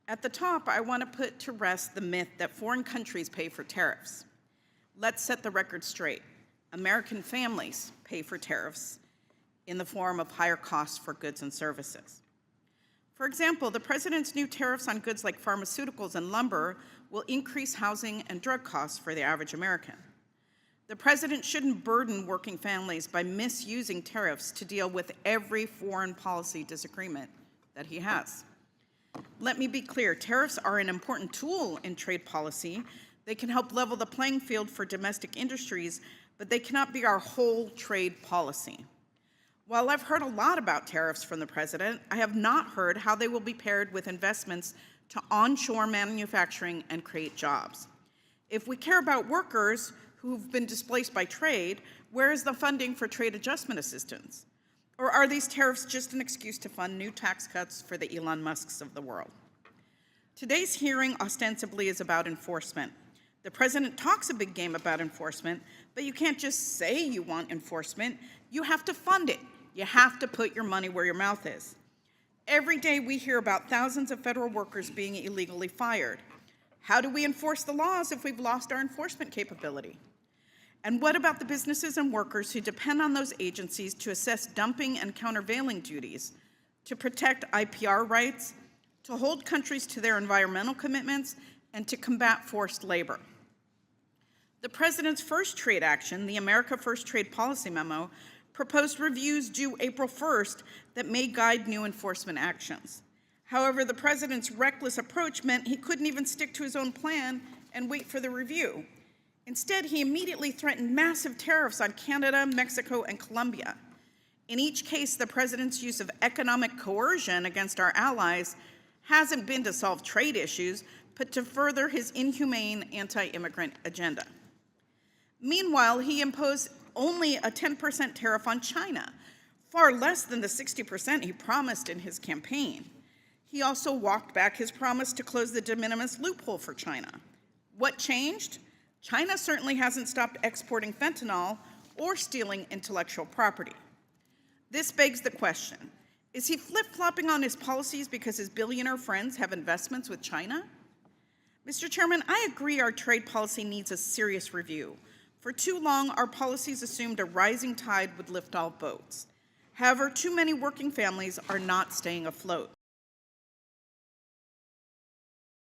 At the top, I want to put to rest the myth that foreign countries pay for tariffs. Let's set the record straight. American families pay for tariffs in the form of higher costs for goods and services. For example, the president's new tariffs on goods like pharmaceuticals and lumber will increase housing and drug costs for the average American. The president shouldn't burden working families by misusing tariffs to deal with every foreign policy disagreement that he has. Let me be clear, tariffs are an important tool in trade policy. They can help level the playing field for domestic industries, but they cannot be our whole trade policy. While I've heard a lot about tariffs from the president, I have not heard how they will be paired with investments to onshore manufacturing and create jobs. If we care about workers who've been displaced by trade, where is the funding for trade adjustment assistance? Or are these tariffs just an excuse to fund new tax cuts for the Elon Musks of the world? Today's hearing ostensibly is about enforcement. The president talks a big game about enforcement, but you can't just say you want enforcement. You have to fund it. You have to put your money where your mouth is. Every day we hear about thousands of federal workers being illegally fired. How do we enforce the laws if we've lost our enforcement capability? And what about the businesses and workers who depend on those agencies to assess dumping and countervailing duties, to protect IPR rights, to hold countries to their environmental commitments, and to combat forced labor? The president's first trade action, the America First Trade Policy Memo, proposed reviews due April 1st that may guide new enforcement actions. However, the president's reckless approach meant he couldn't even stick to his own plan and wait for the review. Instead, he immediately threatened massive tariffs on Canada, Mexico, and Colombia. In each case, the president's use of economic coercion against our allies hasn't been to solve trade issues, but to further his inhumane anti-immigrant agenda. Meanwhile, he imposed only a 10% tariff on China, far less than the 60% he promised in his campaign. He also walked back his promise to close the de minimis loophole for China. What changed? China certainly hasn't stopped exporting fentanyl or stealing intellectual property. This begs the question, is he flip-flopping on his policies because his billionaire friends have investments with China? Mr. Chairman, I agree our trade policy needs a serious review. For too long, our policies assumed a rising tide would lift all boats. However, too many working families are not staying afloat.